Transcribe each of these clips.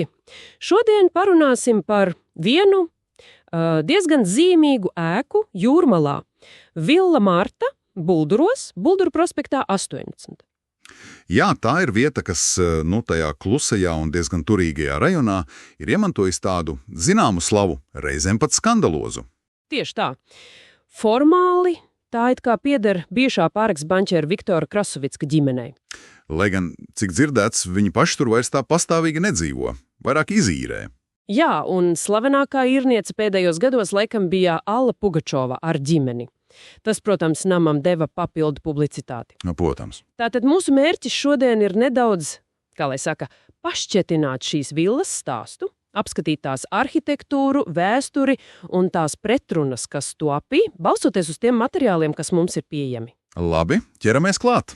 Sveiki! Šodien parunāsim par vienu diezgan zīmīgu ēku Jūrmalā. Villa Marta, Bulduros, Bulduru prospektā 18. Jā, tā ir vieta, kas tajā klusajā un diezgan turīgajā rajonā ir iemantojis tādu zināmu slavu, reizēm pat skandalozu. Tieši tā. Formāli tā it kā pieder bijušā pāreks banķēra Viktora Krasovicka ģimenei. Lai gan, cik dzirdēts, viņi paši tur vairs tā pastāvīgi nedzīvo, vairāk izīrē. Jā, un slavenākā īrniece pēdējos gados laikam bija Alla Pugačova ar ģimeni. Tas, protams, namam deva papildu publicitāti. Protams. Tātad mūsu mērķis šodien ir nedaudz, kā lai saka, pašķetināt šīs villas stāstu, apskatīt tās arhitektūru, vēsturi un tās pretrunas, kas to apī, balstoties uz tiem materiāliem, kas mums ir pieejami. Labi, ķeramies klāt.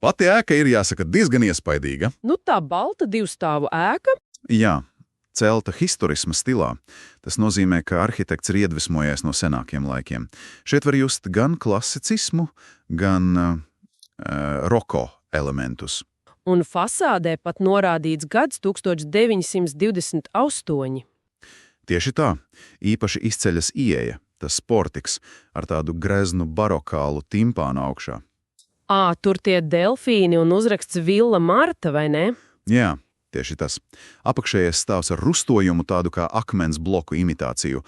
Pati ēka ir, jāsaka, diezgan iespaidīga. Tā balta divstāvu ēka. Jā, celta historisma stilā. Tas nozīmē, ka arhitekts ir iedvesmojies no senākiem laikiem. Šeit var just gan klasicismu, gan roko elementus. Un fasādē pat norādīts gads 1928. Tieši tā, īpaši izceļas ieeja, tas portiks, ar tādu greznu barokālu timpānu augšā. Tur tie delfīni un uzraksts Villa Marta, vai ne? Jā, tieši tas. Apakšējais stāvs ar rustojumu tādu kā akmens bloku imitāciju.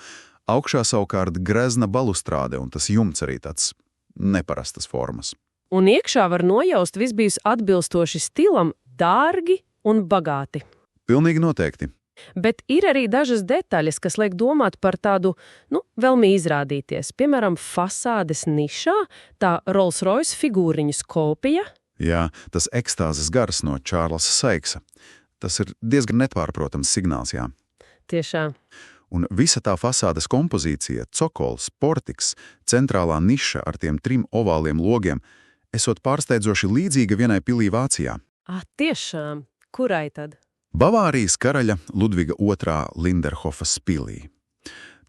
Augšā savukārt grezna balustrāde, un tas jumts arī tāds neparastas formas. Un iekšā var nojaust viss bijis atbilstoši stilam, dārgi un bagāti. Pilnīgi noteikti. Bet ir arī dažas detaļas, kas liek domāt par tādu, vēlmi izrādīties. Piemēram, fasādes nišā tā Rolls-Royce figūriņas kopija. Jā, tas ekstāzes gars no Čārlsa Saiksa. Tas ir diezgan nepārprotams signāls, jā. Tiešām. Un visa tā fasādes kompozīcija, cokols, portiks, centrālā niša ar tiem 3 ovāliem logiem, esot pārsteidzoši līdzīga vienai pilī Vācijā. Tiešām. Kurai tad? Bavārijas karaļa Ludviga II Linderhofas pilī.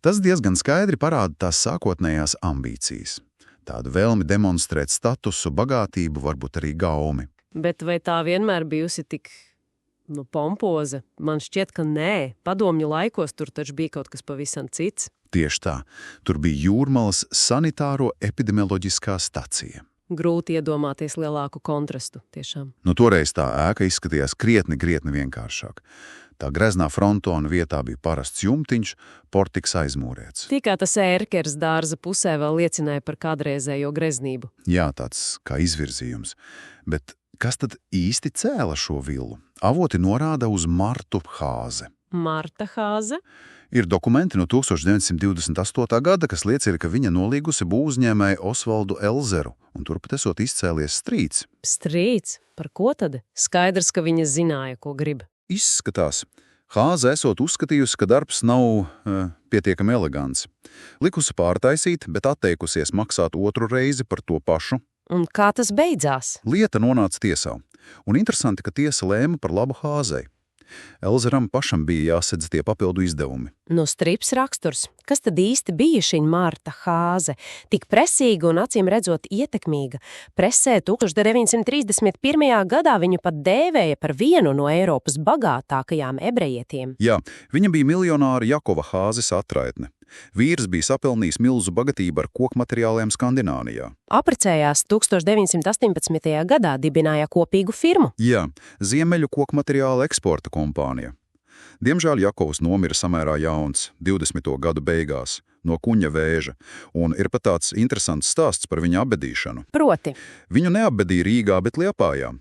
Tas diezgan skaidri parāda tās sākotnējās ambīcijas. Tādu vēlmi demonstrēt statusu, bagātību, varbūt arī gaumi. Bet vai tā vienmēr bijusi tik, pompoza? Man šķiet, ka nē. Padomju laikos tur taču bija kaut kas pavisam cits. Tieši tā. Tur bija Jūrmalas sanitāro epidemioloģiskā stacija. Grūti iedomāties lielāku kontrastu, tiešām. Toreiz tā ēka izskatījās krietni vienkāršāk. Tā greznā frontona vietā bija parasts jumtiņš, portiks aizmūrēts. Tikā tas ērkers dārza pusē vēl liecināja par kādreizējo greznību. Jā, tāds kā izvirzījums. Bet kas tad īsti cēla šo villu? Avoti norāda uz Martu Hāze. Marta Hāze? Ir dokumenti no 1928. gada, kas liecina, ka viņa nolīgusi būvuzņēmēju Osvaldu Elzeru, un turpat esot izcēlies strīds. Strīds? Par ko tad? Skaidrs, ka viņa zināja, ko grib. Izskatās. Hāze esot uzskatījusi, ka darbs nav pietiekami elegants. Likusi pārtaisīt, bet atteikusies maksāt otru reizi par to pašu. Un kā tas beidzās? Lieta nonāca tiesā. Un interesanti, ka tiesa lēma par labu Hāzei. Elzeram pašam bija jāsedz tie papildu izdevumi. Strips raksturs. Kas tad īsti bija šī Marta Hāze? Tik presīga un acīm redzot ietekmīga. Presē 1931. gadā viņu pat dēvēja par vienu no Eiropas bagātākajām ebrejietiem. Jā, viņa bija miljonāra Jakova Hāzes atraitne. Vīrs bija sapelnījis milzu bagatību ar kokmateriāliem Skandināvijā. Apprecējās 1918. gadā, dibināja kopīgu firmu. Jā, Ziemeļu kokmateriāla eksporta kompānija. Diemžēl Jakovs nomira samērā jauns, 20. gadu beigās, no kuņa vēža, un ir pat tāds interesants stāsts par viņa apbedīšanu. Proti? Viņu neapbedīja Rīgā, bet Liepājā.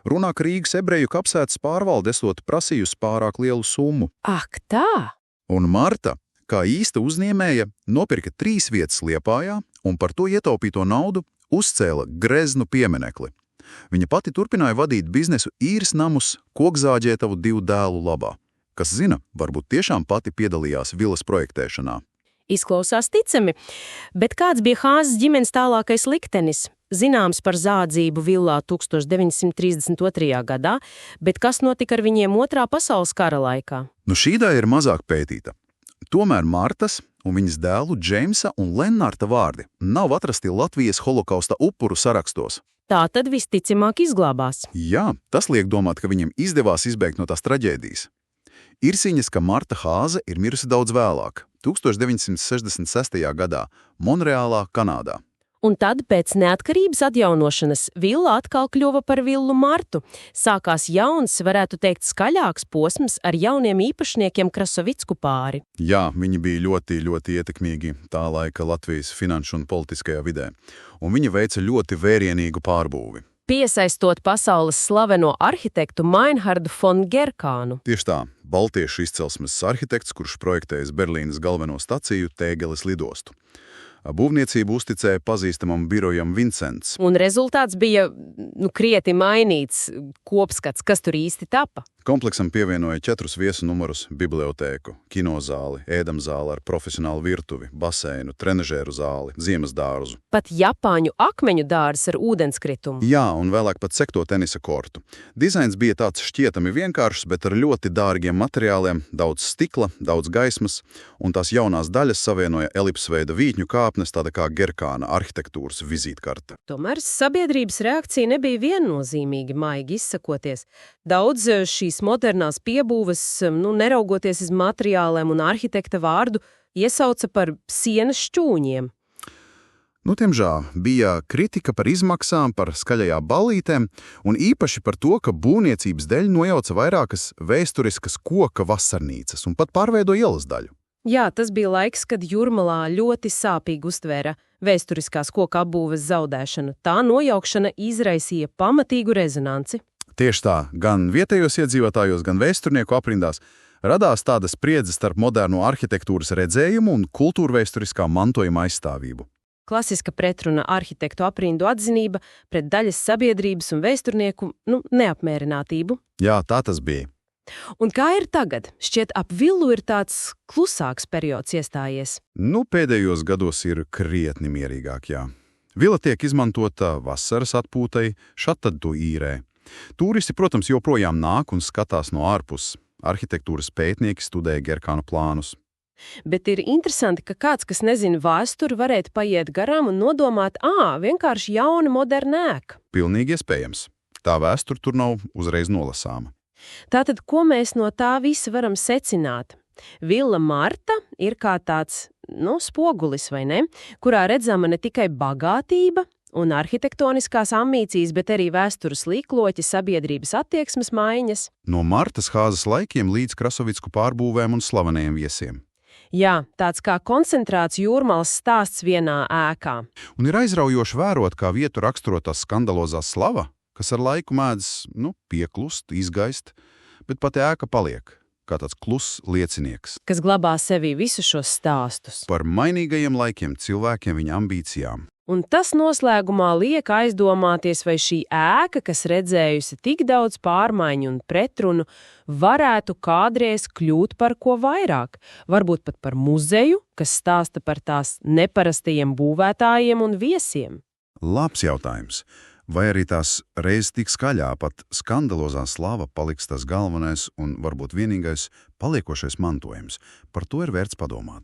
Runā, ka Rīgas ebreju kapsētas pārvalde esot prasījusi pārāk lielu summu. Ak, tā! Un Marta, kā īsta uzņēmēja, nopirka 3 vietas Liepājā un par to ietaupīto naudu uzcēla greznu pieminekli. Viņa pati turpināja vadīt biznesu īres namus Kokzāģētavu 2 dēlu labā. Kas zina, varbūt tiešām pati piedalījās villas projektēšanā. Izklausās ticami, bet kāds bija Hāzes ģimenes tālākais liktenis? Zināms par zādzību villā 1932. gadā, bet kas notika ar viņiem Otrā pasaules kara laikā? Šī daļa ir mazāk pētīta. Tomēr Martas un viņas dēlu Džeimsa un Lennarta vārdi nav atrasti Latvijas holokausta upuru sarakstos. Tā tad visticamāk izglābās. Jā, tas liek domāt, ka viņiem izdevās izbēgt no tās traģēdijas. Ir ziņas, ka Marta Hāze ir mirusi daudz vēlāk, 1966. gadā, Monreālā, Kanādā. Un tad, pēc neatkarības atjaunošanas, villa atkal kļuva par villu Martu. Sākās jauns, varētu teikt, skaļāks posms ar jauniem īpašniekiem Krasovicku pāri. Jā, viņi bija ļoti, ļoti ietekmīgi tā laika Latvijas finanšu un politiskajā vidē, un viņi veica ļoti vērienīgu pārbūvi. Piesaistot pasaules slaveno arhitektu Meinhardu von Gerkānu. Tieši tā, baltiešu izcelsmes arhitekts, kurš projektējis Berlīnas galveno staciju Tēgeles lidostu. Būvniecību uzticēja pazīstamam birojam Vincents. Un rezultāts bija krieti mainīts kopskats, kas tur īsti tapa. Kompleksam pievienoja 4 viesu numurus, bibliotēku, kinozāli, ēdamzāli ar profesionālu virtuvi, baseinu, trenažēru zāli, ziemas dārzu. Pat Japāņu akmeņu dārzs ar ūdenskritumu. Jā, un vēlāk pat sekto tenisa kortu. Dizains bija tāds šķietami vienkāršs, bet ar ļoti dārgiem materiāliem, daudz stikla, daudz gaismas, un tās jaunās daļas savienoja elipsveida vītņu kāpnes, tāda kā Gerkāna arhitektūras vizītkarte. Tomēr sabiedrības reakcija nebija viennozīmīgi, maigi izsakoties. Daudz šīs modernās piebūves, neraugoties uz materiāliem un arhitekta vārdu, iesauca par sienas šķūņiem. Tiemžēl bija kritika par izmaksām, par skaļajām ballītēm un īpaši par to, ka būvniecības dēļ nojauca vairākas vēsturiskas koka vasarnīcas un pat pārveidoja ielas daļu. Jā, tas bija laiks, kad Jūrmalā ļoti sāpīgi uztvēra vēsturiskās koka apbūves zaudēšanu. Tā nojaukšana izraisīja pamatīgu rezonanci. Tieši tā, gan vietējos iedzīvotājos, gan vēsturnieku aprindās radās tāda spriedze starp moderno arhitektūras redzējumu un kultūrvēsturiskā mantojuma aizstāvību. Klasiska pretruna arhitektu aprindu atzinība pret daļas sabiedrības un vēsturnieku neapmierinātību. Jā, tā tas bija. Un kā ir tagad? Šķiet, ap villu ir tāds klusāks periods iestājies. Pēdējos gados ir krietni mierīgāk, jā. Vila tiek izmantota vasaras atpūtai, šad tad to īrē. Turisti, protams, joprojām nāk un skatās no ārpuses. Arhitektūras pētnieki studē Gerkānu plānus. Bet ir interesanti, ka kāds, kas nezina vēsturi, varētu paiet garām un nodomāt, vienkārši jauna moderna ēka. Pilnīgi iespējams. Tā vēsture tur nav uzreiz nolasāma. Tātad, ko mēs no tā visa varam secināt? Villa Marta ir kā tāds, spogulis, vai ne? Kurā redzama ne tikai bagātība un arhitektoniskās ambīcijas, bet arī vēstures līkloķi, sabiedrības attieksmes maiņas. No Martas Hāzes laikiem līdz Krasovicku pārbūvēm un slavenajiem viesiem. Jā, tāds kā koncentrēts Jūrmalas stāsts vienā ēkā. Un ir aizraujoši vērot, kā vietu raksturotā skandalozā slava, kas ar laiku mēdz, pieklust, izgaist, bet pati ēka paliek, kā tāds kluss liecinieks. Kas glabā sevī visus šos stāstus. Par mainīgajiem laikiem, cilvēkiem, viņa ambīcijām. Un tas noslēgumā liek aizdomāties, vai šī ēka, kas redzējusi tik daudz pārmaiņu un pretrunu, varētu kādreiz kļūt par ko vairāk, varbūt pat par muzeju, kas stāsta par tās neparastajiem būvētājiem un viesiem. Labs jautājums. Vai arī tās reiz tik skaļā, pat skandalozā slava paliks tas galvenais un varbūt vienīgais paliekošais mantojums. Par to ir vērts padomāt.